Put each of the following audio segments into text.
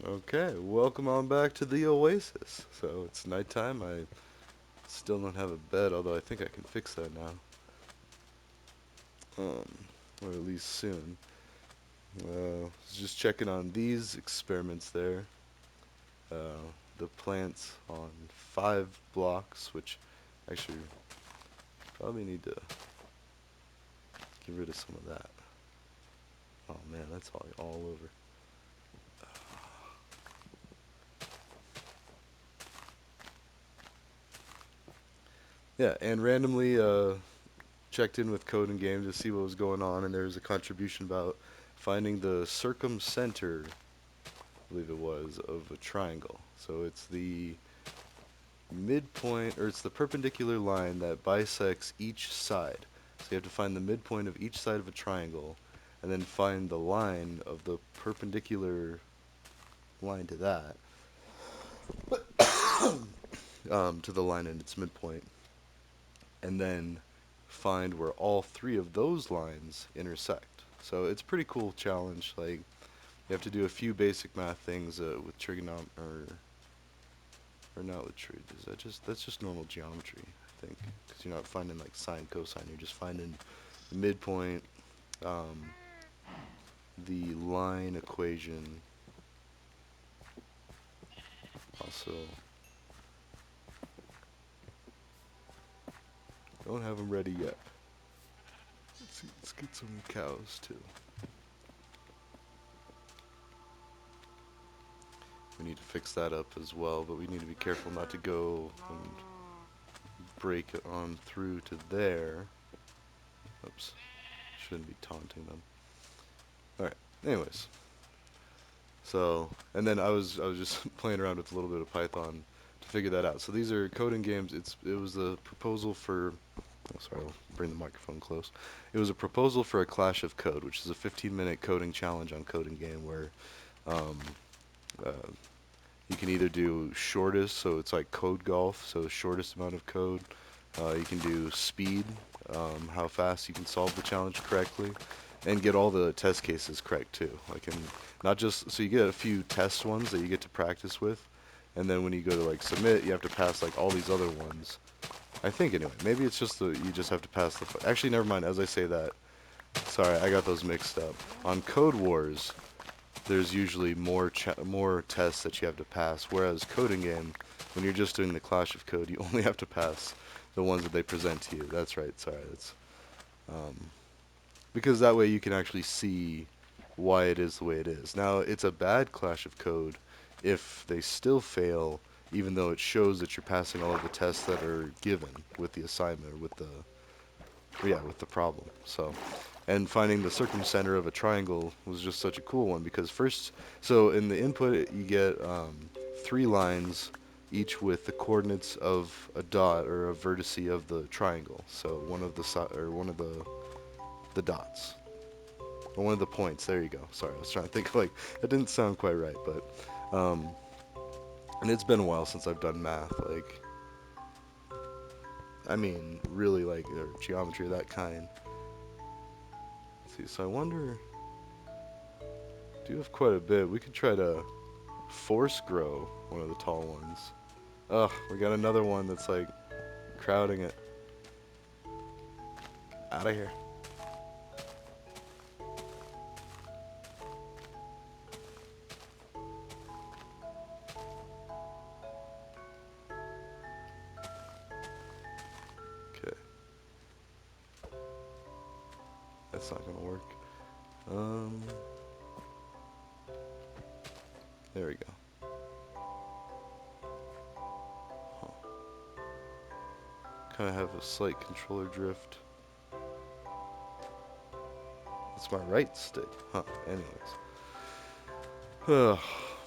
Okay, welcome on back to the Oasis. So it's nighttime. I still don't have a bed, although I think I can fix that now. Or at least soon. Just checking on these experiments there. The plants on 5 blocks, which actually probably need to get rid of some of that. Oh man, that's all over. Yeah, and randomly checked in with Code and Game to see what was going on, and there was a contribution about finding the circumcenter, I believe it was, of a triangle. So it's the midpoint, or it's the perpendicular line that bisects each side. So you have to find the midpoint of each side of a triangle, and then find the line of the perpendicular line to that, to the line in its midpoint, and then find where all three of those lines intersect. So it's a pretty cool challenge. Like you have to do a few basic math things with trigonometry, or not with trig. Is that just that's just normal geometry, I think, because you're not finding like sine, cosine. You're just finding the midpoint, um, the line equation. Also, don't have them ready yet. Let's see. Let's get some cows too. We need to fix that up as well, but we need to be careful not to go and break it on through to there. Oops. Shouldn't be taunting them. Alright. Anyways. So, and then I was just playing around with a little bit of Python to figure that out. So these are coding games. It was a proposal for. Oh, sorry, I'll bring the microphone close. It was a proposal for a Clash of Code, which is a 15-minute coding challenge on Coding Game where um, uh, you can either do shortest, so it's like code golf, so shortest amount of code. You can do speed, how fast you can solve the challenge correctly, and get all the test cases correct too. Like, and not just so you get a few test ones that you get to practice with, and then when you go to like submit, you have to pass like all these other ones. I think anyway. Maybe it's just you just have to pass the. Actually, never mind. As I say that, sorry, I got those mixed up. On Code Wars, there's usually more tests that you have to pass. Whereas Coding Game, when you're just doing the Clash of Code, you only have to pass the ones that they present to you. That's right. Sorry, that's um, because that way you can actually see why it is the way it is. Now, it's a bad Clash of Code if they still fail, even though it shows that you're passing all of the tests that are given with the assignment or with the problem. So, and finding the circumcenter of a triangle was just such a cool one because first, so in the input you get 3 lines, each with the coordinates of a dot or a vertice of the triangle. So one of the dots or one of the points. There you go. Sorry, I was trying to think like that didn't sound quite right, but and it's been a while since I've done math. Like, I mean, really like or geometry of that kind. Let's see, so I wonder. Do have quite a bit. We could try to force grow one of the tall ones. Ugh, we got another one that's like crowding it. Out of here. Okay, that's not gonna work. Um, there we go. Huh. Kind of have a slight controller drift. It's my right stick. Huh. Anyways. Ugh,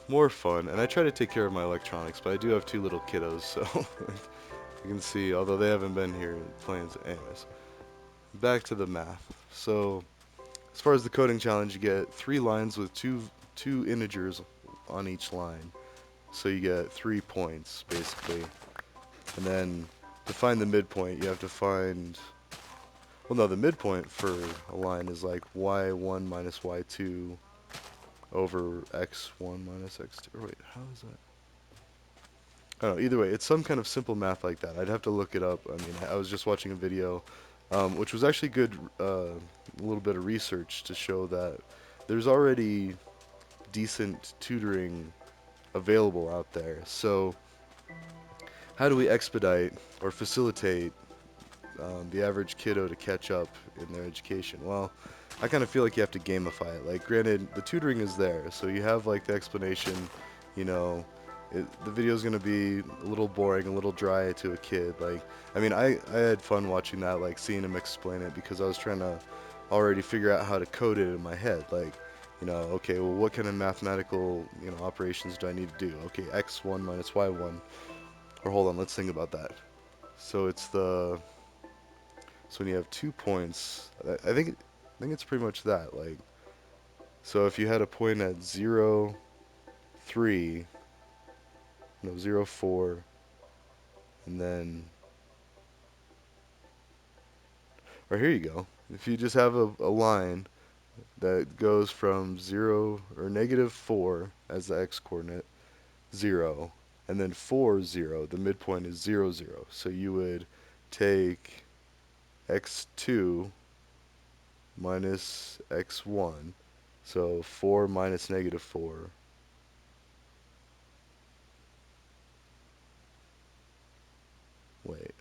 more fun. And I try to take care of my electronics, but I do have 2 little kiddos, so you can see, although they haven't been here playing. Anyways, back to the math. So, as far as the coding challenge, you get 3 lines with two integers on each line. So you get 3 points basically, and then to find the midpoint, you have to find. Well, no, the midpoint for a line is like y1 minus y2 over x1 minus x2. Or wait, how is that? I don't know. Either way, it's some kind of simple math like that. I'd have to look it up. I mean, I was just watching a video, which was actually good, a little bit of research to show that there's already decent tutoring available out there. So, how do we expedite or facilitate the average kiddo to catch up in their education? Well, I kind of feel like you have to gamify it. Like, granted, the tutoring is there, so you have like the explanation. You know, the video is gonna be a little boring, a little dry to a kid. Like, I mean, I had fun watching that, like seeing him explain it because I was trying to already figure out how to code it in my head. Like, okay, well, what kind of mathematical, operations do I need to do? Okay, x1 minus y1. Or hold on, let's think about that. So it's so when you have 2 points, I think it's pretty much that. Like, so if you had a point at 0, 3, no, 0, 4, and then, or here you go. If you just have a line that goes from 0 or -4 as the x coordinate, 0, and then 4, 0, the midpoint is 0, 0. So you would take x2 minus x1. So 4 minus -4. Wait.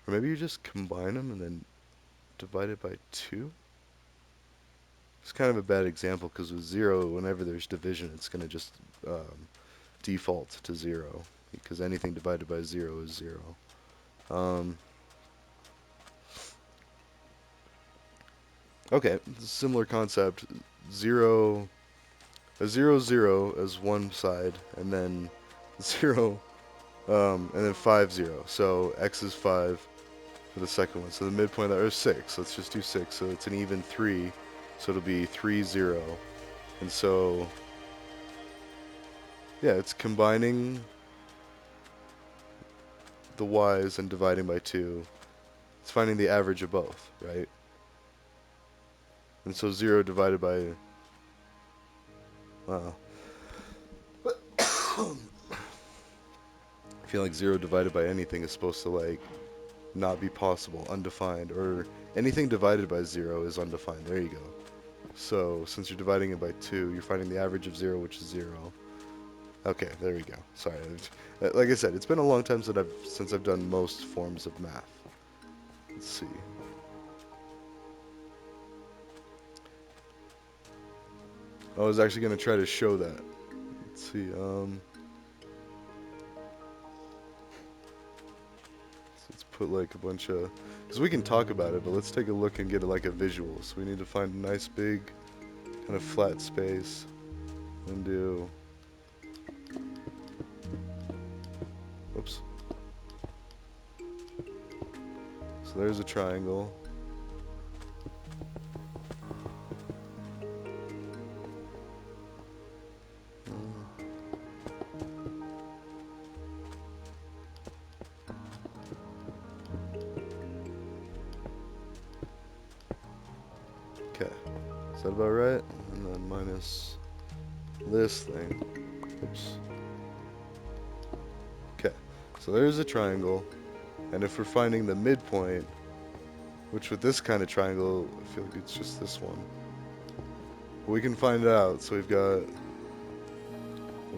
Or maybe you just combine them and then divide it by 2? It's kind of a bad example because with 0, whenever there's division, it's going to just default to 0. Because anything divided by 0 is 0. Um, okay, similar concept. 0, a 0, 0 as one side, and then 0, and then 5, 0. So x is 5 for the second one. So the midpoint there is 6. Let's just do 6. So it's an even 3. So it'll be 3, 0. And so, yeah, it's combining the y's and dividing by 2. It's finding the average of both, right? And so 0 divided by, wow. I feel like 0 divided by anything is supposed to, like, not be possible, undefined, or anything divided by 0 is undefined. There you go. So, since you're dividing it by 2, you're finding the average of 0, which is 0. Okay, there we go. Sorry. Like I said, it's been a long time since I've done most forms of math. Let's see. I was actually going to try to show that. Let's see. Let's put like a bunch of... Because we can talk about it, but let's take a look and get like a visual. So we need to find a nice big kind of flat space and do... Oops. So there's a triangle. Okay. Is that about right? And then minus this thing. Oops. Okay. So there's a triangle. And if we're finding the midpoint, which with this kind of triangle, I feel like it's just this one. But we can find it out. So we've got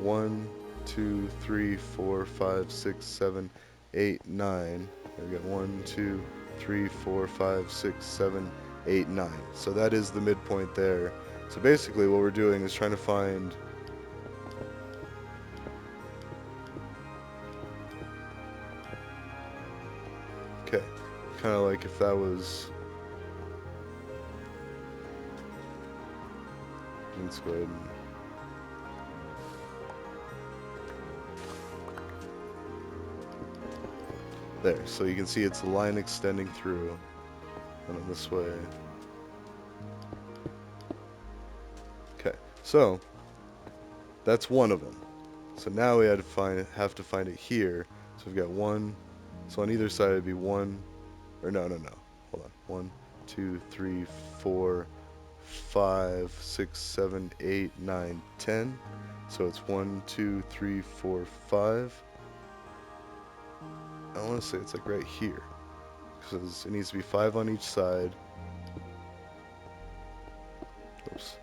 1, 2, 3, 4, 5, 6, 7, 8, 9. And we got 1, 2, 3, 4, 5, 6, 7, 8, 9. So that is the midpoint there. So basically what we're doing is trying to find okay, kind of like if that was, let's go ahead and there, so you can see it's a line extending through, and then this way. Okay, so that's one of them. So now we have to find it here. So we've got 1. So on either side it'd be 1, or no. Hold on. 1, 2, 3, 4, 5, 6, 7, 8, 9, 10. So it's 1, 2, 3, 4, 5. I want to say it's like right here. Because it needs to be 5 on each side. Oops.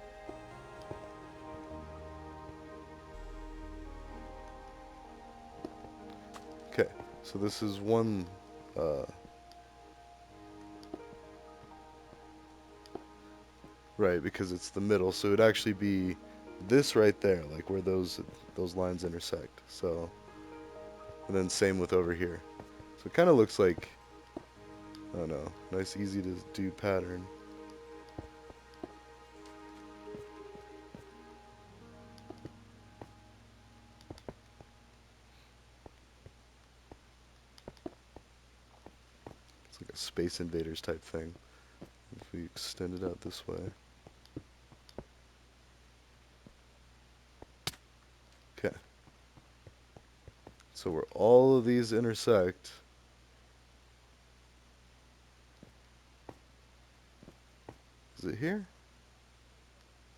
Okay, so this is one, right, because it's the middle, so it'd actually be this right there, like where those lines intersect. So, and then same with over here. So it kind of looks like, I don't know, nice easy to do pattern. It's like a Space Invaders type thing. If we extend it out this way. Okay. So where all of these intersect, is it here?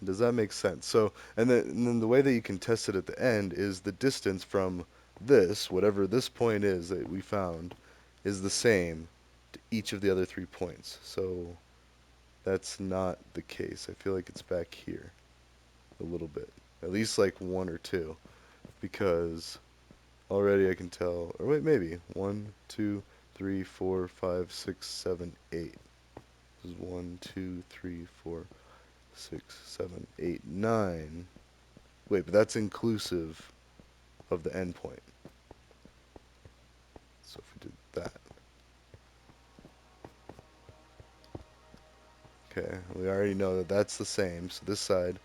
Does that make sense? So, and then the way that you can test it at the end is the distance from this, whatever this point is that we found, is the same to each of the other 3 points. So that's not the case. I feel like it's back here a little bit. At least like 1 or 2. Because already I can tell, or wait, maybe 1, 2, 3, 4, 5, 6, 7, 8. This is 1, 2, 3, 4, 6, 7, 8, 9. Wait, but that's inclusive of the endpoint. So if we did that. Okay, we already know that that's the same. So this side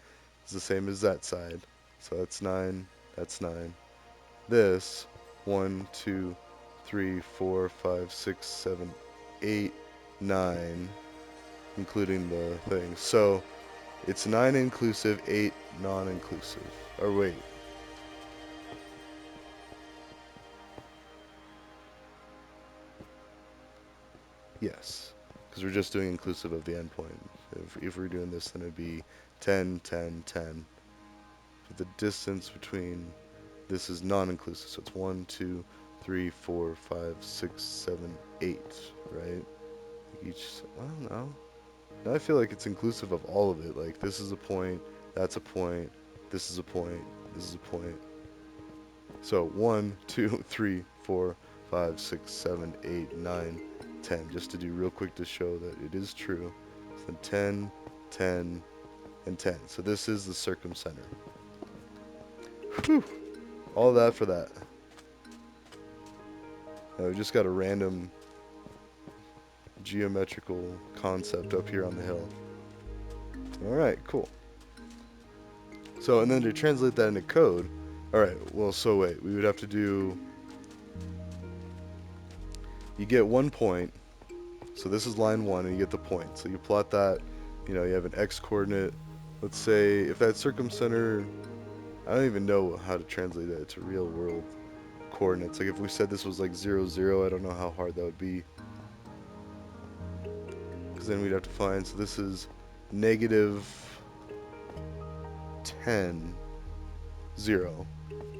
is the same as that side. So that's 9, that's 9. This, 1, 2, 3, 4, 5, 6, 7, 8, 9, including the thing. So it's 9 inclusive, 8 non-inclusive. Or wait. Yes. Because we're just doing inclusive of the endpoint. If we're doing this, then it'd be 10, 10, 10. But the distance between this is non-inclusive, so it's 1, 2, 3, 4, 5, 6, 7, 8, right? Each, I don't know. Now I feel like it's inclusive of all of it. Like this is a point, that's a point, this is a point, this is a point. So 1, 2, 3, 4, 5, 6, 7, 8, 9, 10. Just to do real quick to show that it is true. So 10, 10, and 10. So this is the circumcenter. Whew. All that for that. Now we just got a random geometrical concept up here on the hill. Alright, cool. So, and then to translate that into code, alright, well, so wait, we would have to do, you get 1 point, so this is line 1, and you get the point. So you plot that, you know, you have an x coordinate. Let's say, if that circumcenter, I don't even know how to translate that to real world coordinates. Like if we said this was like 0, 0, I don't know how hard that would be. Because then we'd have to find, so this is negative 10, 0.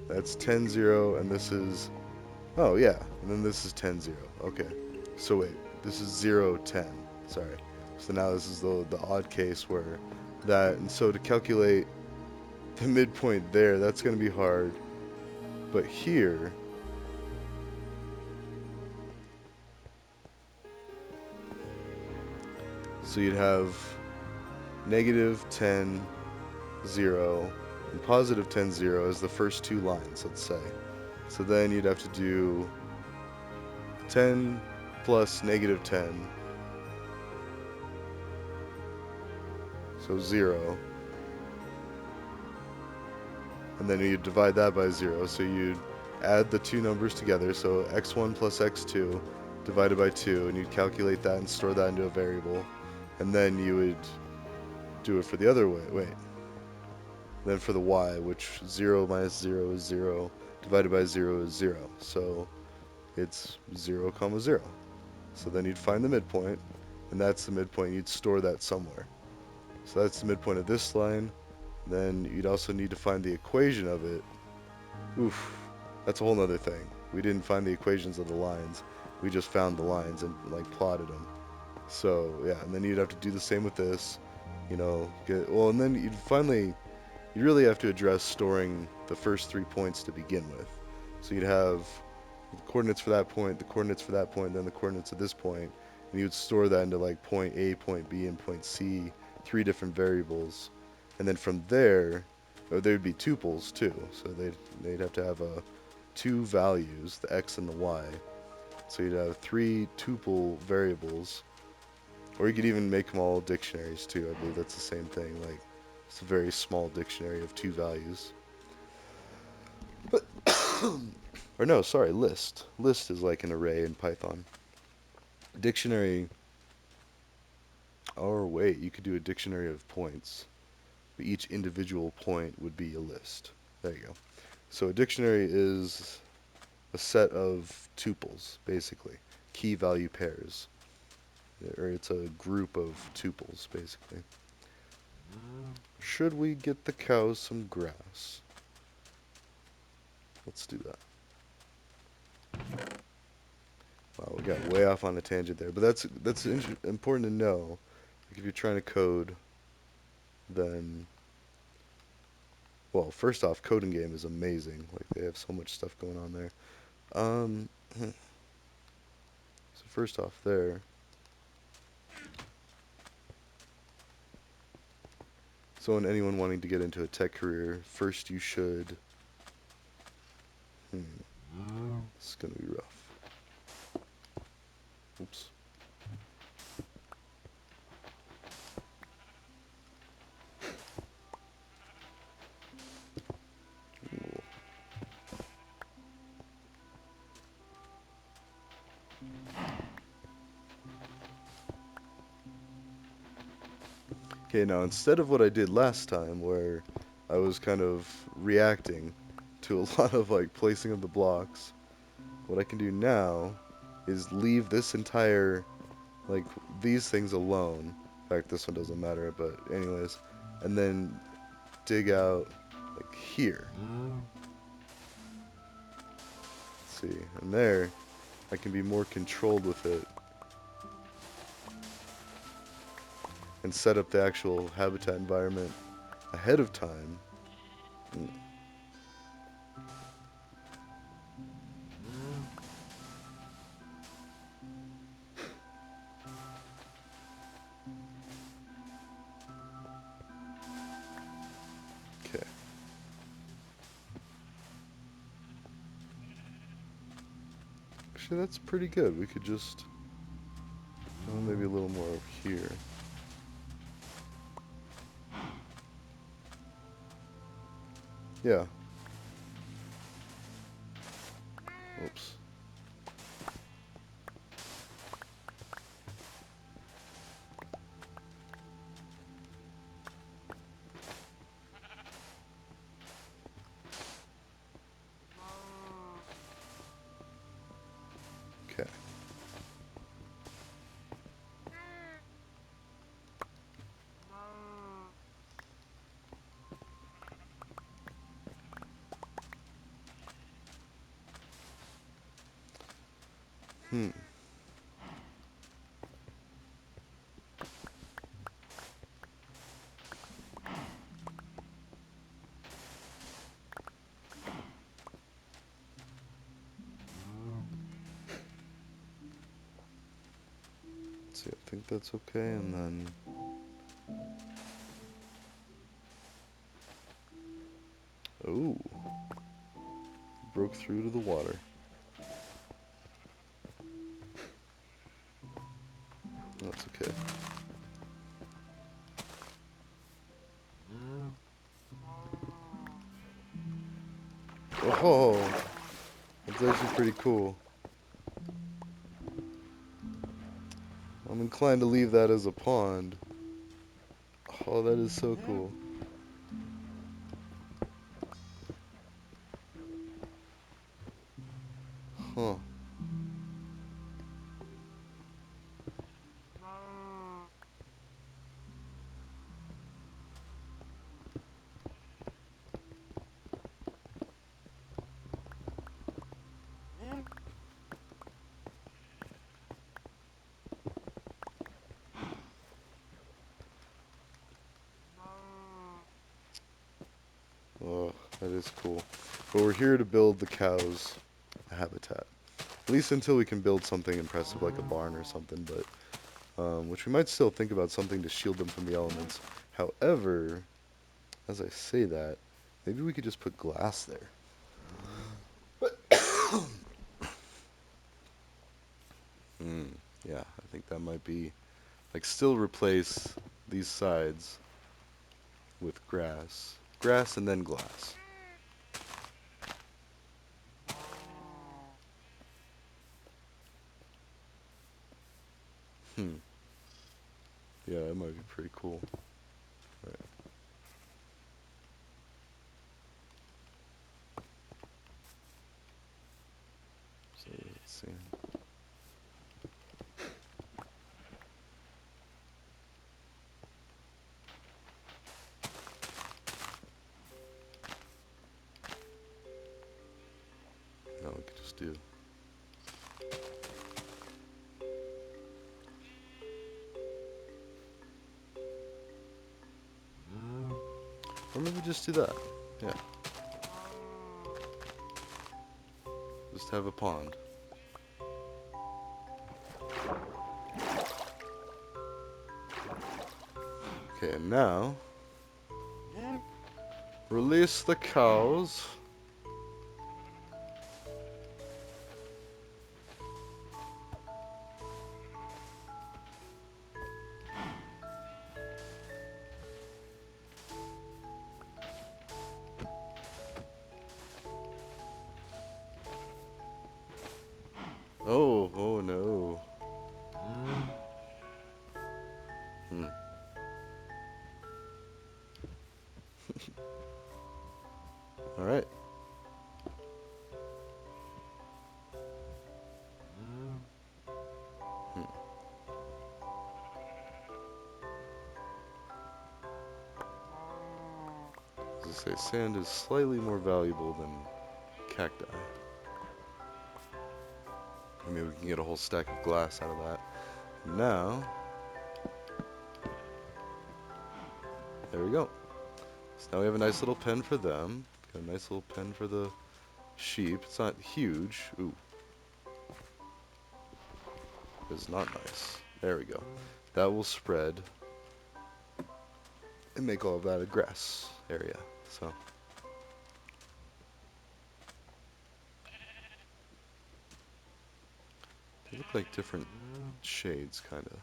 That's 10, 0, and this is, oh yeah, and then this is 10, 0. Okay, so wait, this is 0, 10. Sorry. So now this is the odd case where that, and so to calculate the midpoint there, that's going to be hard. But here, so you'd have negative 10, 0, and positive 10, 0 as the first 2 lines, let's say. So then you'd have to do 10 plus negative 10, so 0. And then you'd divide that by 0, so you'd add the 2 numbers together, so x1 plus x2 divided by 2, and you'd calculate that and store that into a variable. And then you would do it for the other way. Wait. Then for the y, which 0 minus 0 is 0, divided by 0 is 0. So it's 0, comma 0. So then you'd find the midpoint, and that's the midpoint. You'd store that somewhere. So that's the midpoint of this line. Then you'd also need to find the equation of it. Oof, that's a whole nother thing. We didn't find the equations of the lines. We just found the lines and like plotted them. So yeah, and then you'd have to do the same with this. And then you really have to address storing the first 3 points to begin with. So you'd have the coordinates for that point, the coordinates for that point, then the coordinates of this point, and you would store that into like point A, point B, and point C, 3 different variables, and then from there, there'd be tuples too. So they'd have to have two values, the x and the y. So you'd have 3 tuple variables, or you could even make them all dictionaries too. I believe that's the same thing. Like it's a very small dictionary of 2 values. But or no, sorry, list. List is like an array in Python. Dictionary. Or wait, you could do a dictionary of points. But each individual point would be a list. There you go. So a dictionary is a set of tuples, basically. Key value pairs. Or it's a group of tuples, basically. Should we get the cows some grass? Let's do that. Wow, we got way off on a tangent there. But that's important to know. Like if you're trying to code, then, well, first off, coding game is amazing. Like they have so much stuff going on there. So first off, there. So, anyone wanting to get into a tech career, first you should. This is gonna be rough. Oops. Ooh. Okay, now instead of what I did last time, where I was kind of reacting to a lot of like placing of the blocks, what I can do now is leave this entire, like, these things alone. In fact, this one doesn't matter, but anyways, and then dig out like here. Let's see, and there I can be more controlled with it and set up the actual habitat environment ahead of time. Okay. Actually, that's pretty good. We could just, maybe a little more over here. Yeah. Oops. Okay. Hmm. Let's see, I think that's okay, and then... Oh. Broke through to the water. That's okay. Oh, that's actually pretty cool. I'm inclined to leave that as a pond. Oh, that is so cool. Huh. Oh, that is cool. But we're here to build the cows a habitat. At least until we can build something impressive like a barn or something, but which we might still think about something to shield them from the elements. However, as I say that, maybe we could just put glass there. Hmm. Yeah, I think that might be like still replace these sides with grass and then glass. Hmm. Yeah, that might be pretty cool. Right. So let's see. No, we could just do. Or maybe just do that. Yeah. Just have a pond. Okay, and now release the cows. Oh, oh no. Hmm. All right. Hmm. As I say, sand is slightly more valuable than cacti. I mean, we can get a whole stack of glass out of that. Now, there we go. So now we have a nice little pen for them. Got a nice little pen for the sheep. It's not huge. Ooh, it's not nice. There we go. That will spread and make all of that a grass area. So, they look like different shades, kind of.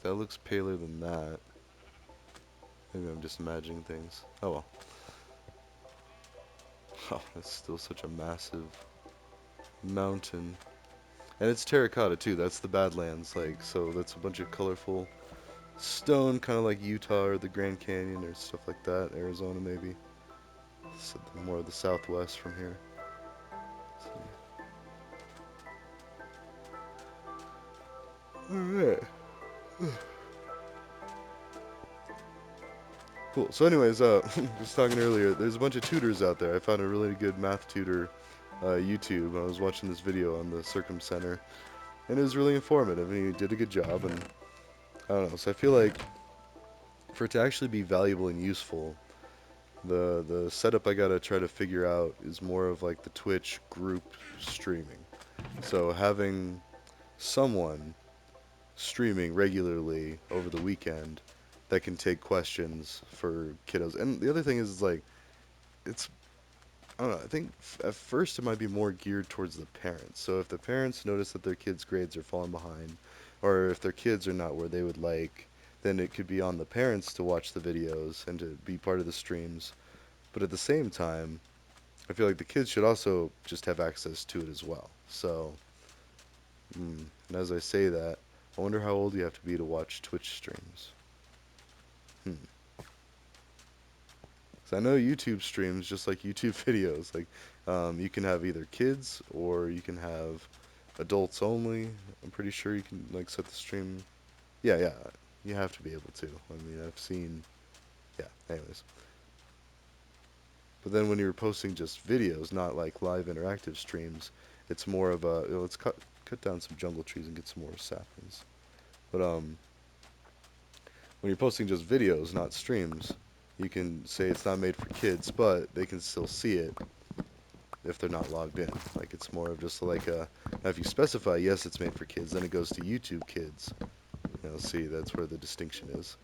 That looks paler than that. Maybe I'm just imagining things. Oh well. Oh, that's still such a massive mountain. And it's terracotta too. That's the Badlands, like, so that's a bunch of colorful stone, kind of like Utah or the Grand Canyon or stuff like that. Arizona maybe. So more of the southwest from here. So, all right. Cool. So, anyways, was talking earlier. There's a bunch of tutors out there. I found a really good math tutor, YouTube. I was watching this video on the Circumcenter, and it was really informative. And he did a good job. And I don't know. So I feel like for it to actually be valuable and useful, the setup I gotta try to figure out is more of like the Twitch group streaming. So having someone streaming regularly over the weekend that can take questions for kiddos. And the other thing is like it's I don't know. I think at first it might be more geared towards the parents. So if the parents notice that their kids' grades are falling behind, or if their kids are not where they would like, then it could be on the parents to watch the videos and to be part of the streams. But at the same time, I feel like the kids should also just have access to it as well. So, and as I say that, I wonder how old you have to be to watch Twitch streams. Hmm. 'Cause I know YouTube streams, just like YouTube videos, like you can have either kids or you can have adults only. I'm pretty sure you can like set the stream. Yeah, yeah, you have to be able to. I mean, I've seen. Yeah. Anyways, but then when you're posting just videos, not like live interactive streams, it's more of a let's cut down some jungle trees and get some more saplings. But when you're posting just videos, not streams, you can say it's not made for kids, but they can still see it if they're not logged in. Like it's more of just like a, now if you specify yes it's made for kids, then it goes to YouTube Kids. See, that's where the distinction is.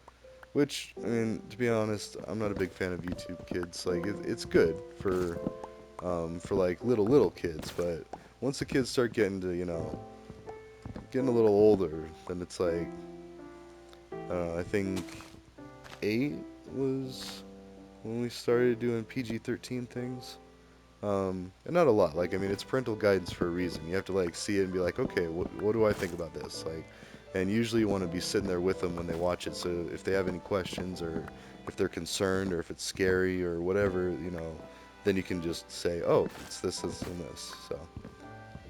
Which, I mean, to be honest, I'm not a big fan of YouTube Kids. Like it's good for like little kids, but once the kids start getting to getting a little older, then it's like I think 8 was when we started doing PG-13 things. And not a lot. Like, I mean, it's parental guidance for a reason. You have to like see it and be like, okay, what do I think about this? Like, and usually you want to be sitting there with them when they watch it. So if they have any questions or if they're concerned or if it's scary or whatever, then you can just say, oh, it's this, and this. So,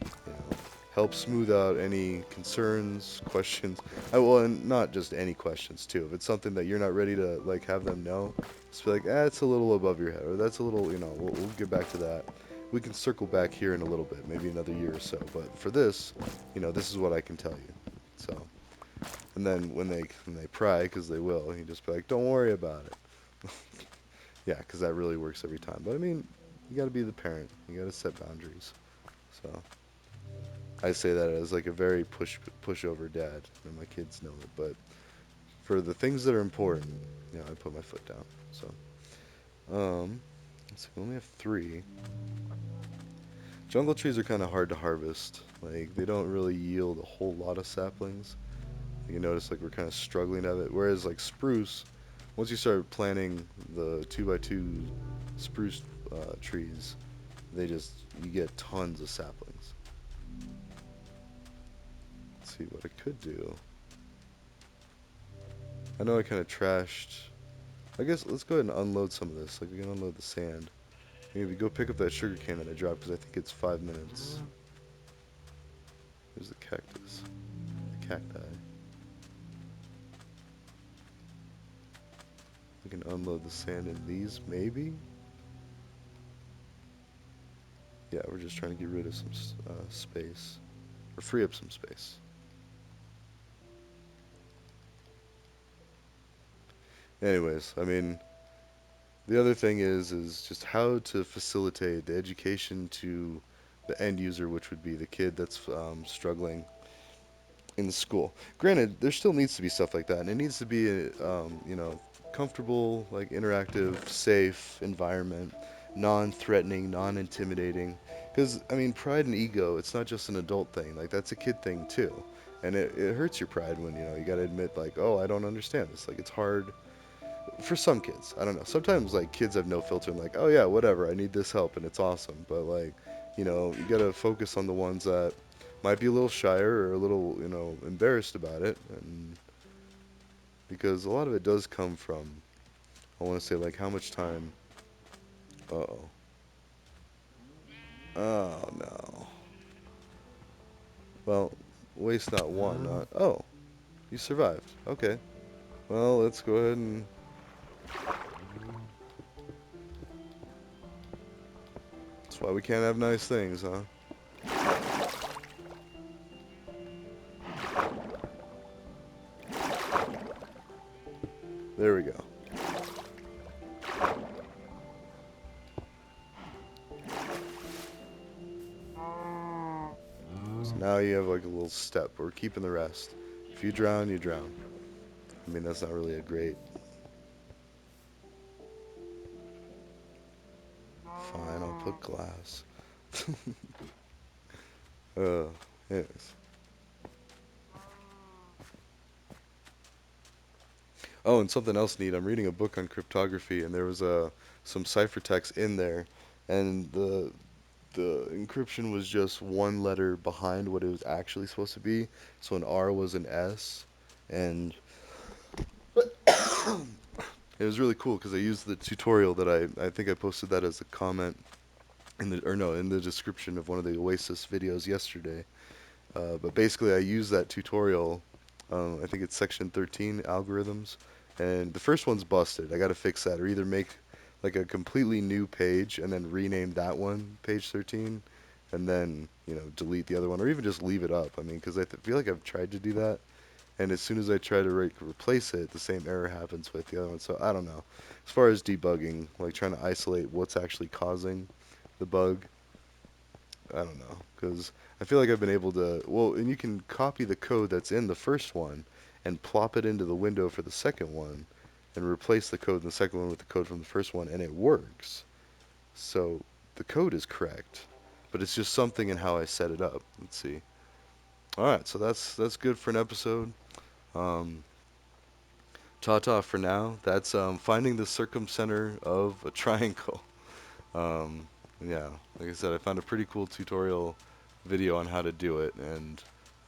you know, help smooth out any concerns, questions. Well, and not just any questions too. If it's something that you're not ready to like have them know, just be like, it's a little above your head, or that's a little, we'll get back to that. We can circle back here in a little bit, maybe another year or so. But for this, this is what I can tell you. So, and then when they pry, because they will, you just be like, don't worry about it. Yeah, because that really works every time. But I mean, you got to be the parent. You got to set boundaries. So. I say that as like a very pushover dad, and my kids know it. But for the things that are important, I put my foot down. So, let's see, we only have 3. Jungle trees are kind of hard to harvest. Like they don't really yield a whole lot of saplings. You notice like we're kind of struggling at it. Whereas like spruce, once you start planting the 2x2 spruce trees, you get tons of saplings. Let's see what I could do. I know I kind of trashed. I guess let's go ahead and unload some of this. Like we can unload the sand. Maybe go pick up that sugar cane that I dropped because I think it's 5 minutes. There's the cactus. The cacti. We can unload the sand in these, maybe? Yeah, we're just trying to get rid of some space. Or free up some space. Anyways, I mean, the other thing is just how to facilitate the education to the end user, which would be the kid that's struggling in the school. Granted, there still needs to be stuff like that, and it needs to be comfortable, like interactive, safe environment, non-threatening, non-intimidating. Because I mean, pride and ego, it's not just an adult thing. Like that's a kid thing too, and it hurts your pride when you got to admit like, oh, I don't understand this. Like it's hard for some kids. I don't know. Sometimes like kids have no filter and like, oh yeah, whatever. I need this help and it's awesome. But like, you gotta focus on the ones that might be a little shyer or a little, embarrassed about it, and because a lot of it does come from, I want to say like how much time. Uh-oh. Oh no. Well, waste not, want not. Oh, you survived. Okay. Well, let's go ahead and. That's why we can't have nice things, huh? There we go. So now you have like a little step. We're keeping the rest. If you drown, you drown. I mean, that's not really a great. Fine, I'll put glass. Anyways. Oh, and something else neat. I'm reading a book on cryptography, and there was some ciphertext in there, and the encryption was just one letter behind what it was actually supposed to be. So an R was an S, and it was really cool because I used the tutorial that I think I posted that as a comment in the description of one of the Oasis videos yesterday. But basically, I used that tutorial. I think it's section 13 algorithms, and the first one's busted. I got to fix that, or either make like a completely new page and then rename that one page 13, and then delete the other one, or even just leave it up. I mean, because feel like I've tried to do that, and as soon as I try to replace it, the same error happens with the other one. So I don't know. As far as debugging, like trying to isolate what's actually causing the bug, I don't know, because I feel like I've been able to. Well, and you can copy the code that's in the first one and plop it into the window for the second one, and replace the code in the second one with the code from the first one, and it works. So the code is correct, but it's just something in how I set it up. Let's see. All right, so that's good for an episode. Um, Ta-ta for now. That's finding the circumcenter of a triangle. Um, yeah, like I said, I found a pretty cool tutorial video on how to do it, and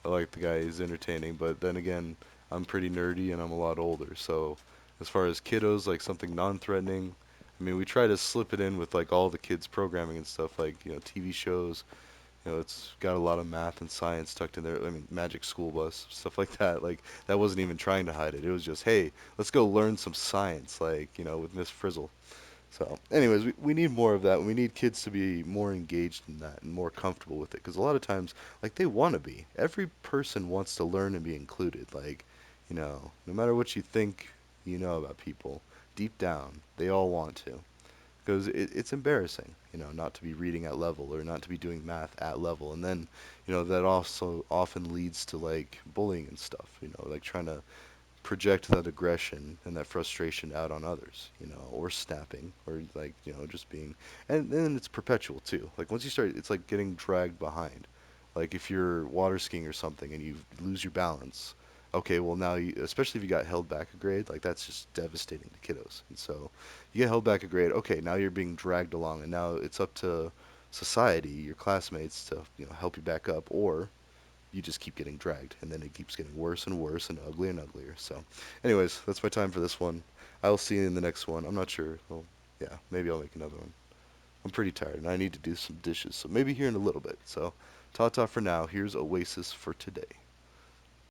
I like the guy. He's entertaining, but then again, I'm pretty nerdy and I'm a lot older. So as far as kiddos, like something non-threatening, I mean, we try to slip it in with like all the kids programming and stuff, like TV shows. It's got a lot of math and science tucked in there. I mean, Magic School Bus, stuff like that. Like that wasn't even trying to hide it. It was just, hey, let's go learn some science, like with Miss Frizzle. So, anyways, we need more of that. We need kids to be more engaged in that and more comfortable with it. Because a lot of times, like, they want to be. Every person wants to learn and be included. Like, no matter what you think about people, deep down, they all want to. Because it's embarrassing, not to be reading at level or not to be doing math at level. And then, that also often leads to, like, bullying and stuff, like trying to project that aggression and that frustration out on others, or snapping, or like, just being, and then it's perpetual too. Like once you start, it's like getting dragged behind. Like if you're water skiing or something and you lose your balance, okay, well now you, especially if you got held back a grade, like that's just devastating to kiddos. And so you get held back a grade, okay, now you're being dragged along, and now it's up to society, your classmates, to help you back up, or you just keep getting dragged, and then it keeps getting worse and worse and uglier and uglier. So, anyways, that's my time for this one. I'll see you in the next one. I'm not sure. Well, yeah, maybe I'll make another one. I'm pretty tired, and I need to do some dishes, so maybe here in a little bit. So, ta-ta for now. Here's Oasis for today.